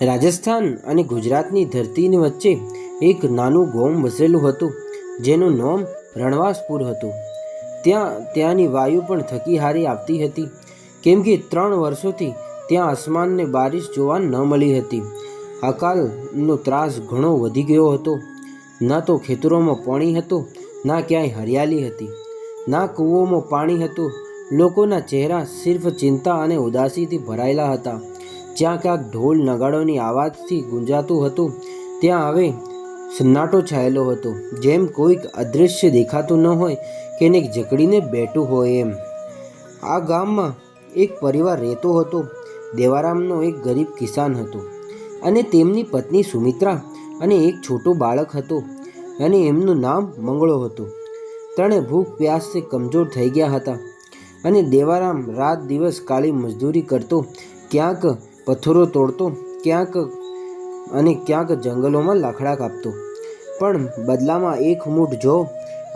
રાજસ્થાન અને ગુજરાતની ધરતીની વચ્ચે એક નાનું ગામ વસેલું હતું, જેનું નામ રણવાસપુર હતું. ત્યાંની વાયુ પણ થકી હારી આવતી હતી, કેમ કે 3 વર્ષોથી ત્યાં આસમાનને બારિશ જોવા ન મળી હતી. અકાલનો ત્રાસ ઘણો વધી ગયો હતો. ન તો ખેતરોમાં પાણી હતું, ના ક્યાંય હરિયાળી હતી, ના કૂવોમાં પાણી હતું. લોકોના ચહેરા સિર્ફ ચિંતા અને ઉદાસીથી ભરાયેલા હતા. જ્યાં ક્યાંક ઢોલ નગાડોની આવાજથી ગુંજાતું હતું, ત્યાં હવે સન્નાટો છાયેલો હતો, જેમ કોઈક અદૃશ્ય દેખાતું ન હોય કે એને જકડીને બેઠું હોય એમ. આ ગામમાં એક પરિવાર રહેતો હતો. દેવારામનો એક ગરીબ કિસાન હતો અને તેમની પત્ની સુમિત્રા અને એક છોટો બાળક હતો, અને એમનું નામ મંગળો હતું. ત્રણે ભૂખ પ્યાસથી કમજોર થઈ ગયા હતા, અને દેવારામ રાત દિવસ કાળી મજદૂરી કરતો, ક્યાંક પથ્થરો તોડતો, ક્યાંક જંગલોમાં લાકડા કાપતો, પણ બદલામાં એક મૂઠ જવ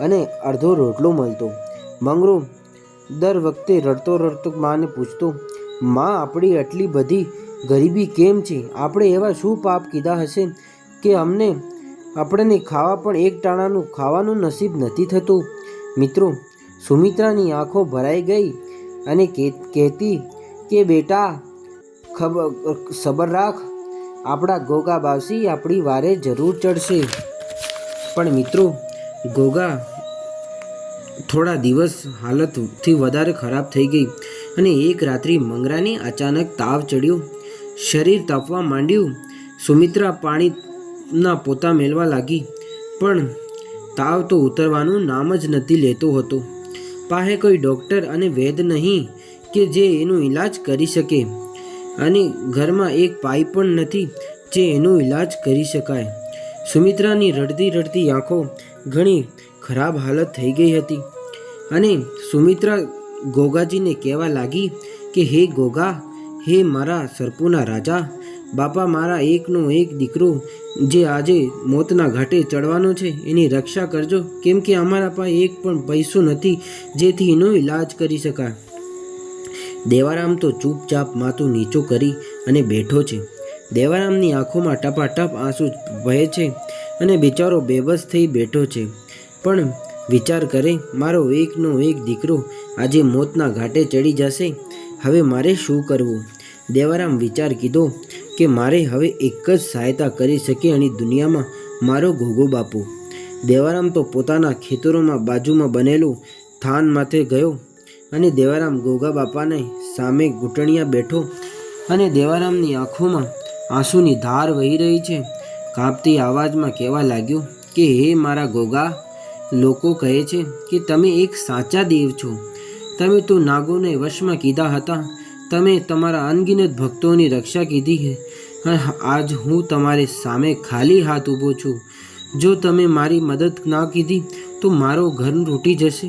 અને અડધો રોટલો મળતો. મંગળો દર વખતે રડતો રડતો માને પૂછતો, માં, આપણી આટલી બધી ગરીબી કેમ છે? આપણે એવા શું પાપ કીધા હશે કે આપણને ખાવા પણ એક ટાણાનું ખાવાનું નસીબ નથી થતું? મિત્રો, સુમિત્રાની આંખો ભરાઈ ગઈ અને કહેતી કે બેટા, સબર રાખ, આપણા ગોગા બાવસી આપણી વારે જરૂર ચડશે. પણ મિત્રો, ગોગા થોડા દિવસ હાલતથી વધારે ખરાબ થઈ ગઈ, અને એક રાત્રિ મંગરાને અચાનક તાવ ચડ્યો. શરીર તાપવા માંડ્યું. સુમિત્રા પાણીના પોતા મેળવા લાગી, પણ તાવ તો ઉતરવાનું નામ જ નથી લેતો હતો. પાસે કોઈ ડૉક્ટર અને વૈદ નહીં કે જે એનું ઈલાજ કરી શકે, અને ઘરમાં એક પાઈ પણ નથી જે એનું ઈલાજ કરી શકાય. સુમિત્રાની રડતી રડતી આંખો ઘણી ખરાબ હાલત થઈ ગઈ હતી, અને સુમિત્રા ગોગાજીને કહેવા લાગી કે હે ગોગા, હે મારા સરપુના રાજા, બાપા, મારા એકનો એક દીકરો જે આજે મોતના ઘાટે ચડવાનો છે, એની રક્ષા કરજો, કેમ કે અમારા પાસે એક પણ પૈસો નથી જેથી એનો ઈલાજ કરી શકાય. દેવારામ તો ચૂપચાપ માથું નીચું કરી અને બેઠો છે. દેવારામની આંખોમાં ટપાટપ આંસુ વહે છે, અને બિચારો બેબસ થઈ બેઠો છે. પણ વિચાર કરે, મારો એકનો એક દીકરો આજે મોતના ઘાટે ચડી જશે, હવે મારે શું કરવું? દેવારામ વિચાર કીધો કે મારે હવે એક જ સહાયતા કરી શકે, અને દુનિયામાં મારો ગોગો બાપુ. દેવારામ તો પોતાના ખેતરોમાં બાજુમાં બનેલું થાન માથે ગયો, અને દેવારામ ગોગા બાપાને સામે ઘૂંટણિયા બેઠો, અને દેવારામની આંખોમાં આંસુની ધાર વહી રહી છે. કાપતી અવાજમાં કહેવા લાગ્યો કે હે મારા ગોગા, લોકો કહે છે કે તમે એક સાચા દેવ છો. તમે તો નાગોને વશમાં કીધા હતા, તમે તમારા અનગિનત ભક્તોની રક્ષા કીધી છે. આજ હું તમારી સામે ખાલી હાથ ઊભો છું. જો તમે મારી મદદ ના કીધી તો મારો ઘર તૂટી જશે,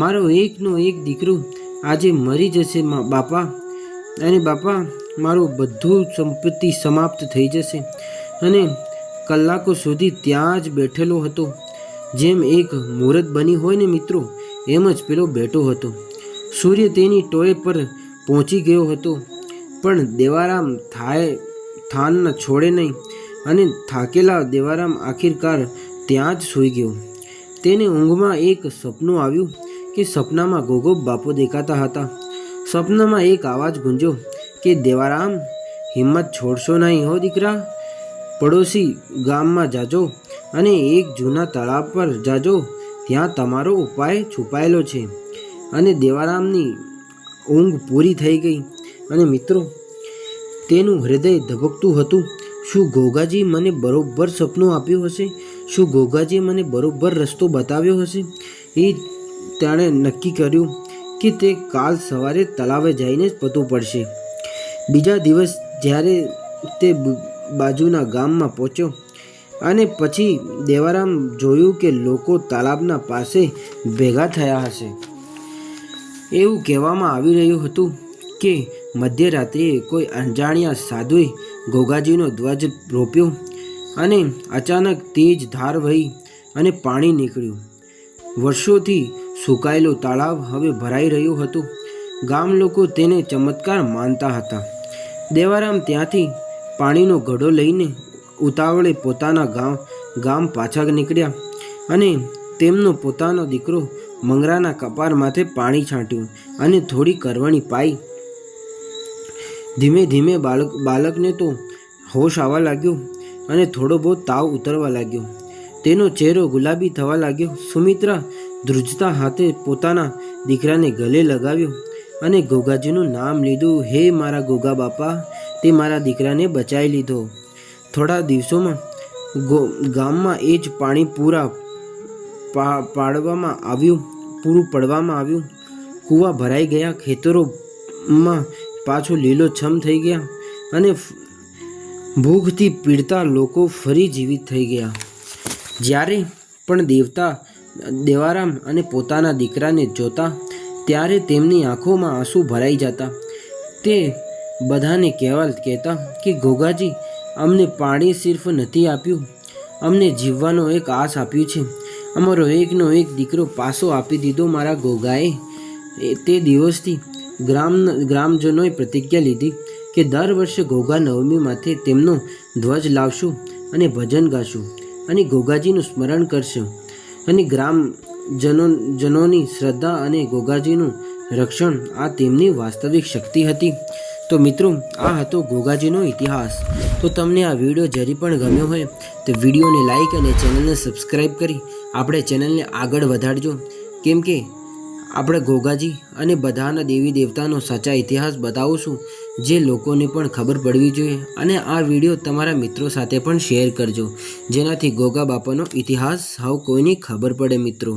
મારો એકનો એક દીકરો આજે મરી જશે બાપા, અને બાપા, મારું બધું સંપત્તિ સમાપ્ત થઈ જશે. અને કલાકો સુધી ત્યાં જ બેઠેલો હતો, જેમ એક મૂર્ત બની હોય ને મિત્રો, એમ જ પેલો બેઠો હતો. સૂર્ય તેની ટોય પર પહોંચી ગયો હતો, પણ દેવારામ થાન છોડે નહીં, અને થાકેલા દેવારામ આખિરકાર ત્યાં જ સૂઈ ગયો. તેને ઊંઘમાં એક સપનું આવ્યું કે સપનામાં ગોગો બાપુ દેખાતા હતા. સપનામાં એક અવાજ ગુંજ્યો કે દેવારામ, હિંમત છોડશો નહીં હો દીકરા, પડોશી ગામમાં જાજો અને એક જૂના તળાવ પર જાજો, ત્યાં તમારો ઉપાય છુપાયેલો છે. અને દેવારામની ઊંઘ પૂરી થઈ ગઈ, અને મિત્રો, તેનું હૃદય ધબકતું હતું. શું ગોગાજી મને બરોબર સપનું આપ્યું હશે? શું ગોગાજી મને બરોબર રસ્તો બતાવ્યો હશે? એ તેણે નક્કી કર્યું કે તે કાલ સવારે તળાવે જઈને જ પતું પડશે. બીજા દિવસ જ્યારે તે બાજુના ગામમાં પહોંચ્યો, અને પછી દેવારામ જોયું કે લોકો તળાવના પાસે ભેગા થયા હશે. એવું કહેવામાં આવી રહ્યું હતું કે મધ્યરાત્રિએ કોઈ અજાણ્યા સાધુએ ગોગાજીનો ધ્વજ રોપ્યો, અને અચાનક તેજ ધાર વહી અને પાણી નીકળ્યું. વર્ષોથી સુકાયેલું તળાવ હવે ભરાઈ રહ્યું હતું. ગામ લોકો તેને ચમત્કાર માનતા હતા. દેવારામ ત્યાંથી પાણીનો ઘડો લઈને ઉતાવળે પોતાના ગામ પાછા નીકળ્યા અને તેમનો પોતાનો દીકરો મંગરાના કપાર માથે પાણી છાંટ્યું અને થોડી કરવણી પાઈ. ધીમે ધીમે બાળકને તો હોશ આવવા લાગ્યો અને થોડો બહુ તાવ ઉતરવા લાગ્યો. તેનો ચહેરો ગુલાબી થવા લાગ્યો. સુમિત્રા ધ્રુજતા હાથે પોતાના દીકરાને ગલે લગાવ્યો અને ગોગાજીનું નામ લીધું. હે મારા ગોગા બાપા, તે મારા દીકરાને બચાવી લીધો. થોડા દિવસોમાં ગામમાં એ જ પાણી પૂરું પાડવામાં આવ્યું. કૂવા ભરાઈ ગયા, ખેતરોમાં પાછું લીલોછમ થઈ ગયા અને ભૂખથી પીડતા લોકો ફરી જીવિત થઈ ગયા. જ્યારે પણ દેવારામ અને પોતાના દીકરાને જોતા ત્યારે તેમની આંખોમાં આંસુ ભરાઈ જતા. તે બધાને કહેતા કે ગોગાજી, અમને પાણી સિર્ફ નથી આપ્યું, અમને જીવવાનો એક આસ આપ્યું છે. અમારો એકનો એક દીકરો પાસો આપી દીધો મારા ગોગાએ. તે દિવસથી ગ્રામજનોએ પ્રતિજ્ઞા લીધી કે દર વર્ષે ગોગા નવમી માથે તેમનો ધ્વજ લાવશું અને ભજન ગાશું અને ગોગાજીનું સ્મરણ કરશું. અને ગ્રામજનોની શ્રદ્ધા અને ગોગાજીનું રક્ષણ આ તેમની વાસ્તવિક શક્તિ હતી. તો મિત્રો, આ હતો ગોગાજીનો ઇતિહાસ. તો તમને આ વિડીયો જરી પણ ગમ્યો હોય તો વિડીયોને લાઈક અને ચેનલને સબસ્ક્રાઈબ કરી આપણે ચેનલને આગળ વધારજો. કેમ કે આપણે ગોગાજી અને બધાના દેવી દેવતાનો સાચા ઇતિહાસ બતાવશું, જે લોકોને પણ ખબર પડવી જોઈએ. અને આ વિડીયો તમારા મિત્રો સાથે પણ શેર કરજો, જેનાથી ગોગા બાપાનો ઇતિહાસ કોઈને ખબર પડે મિત્રો.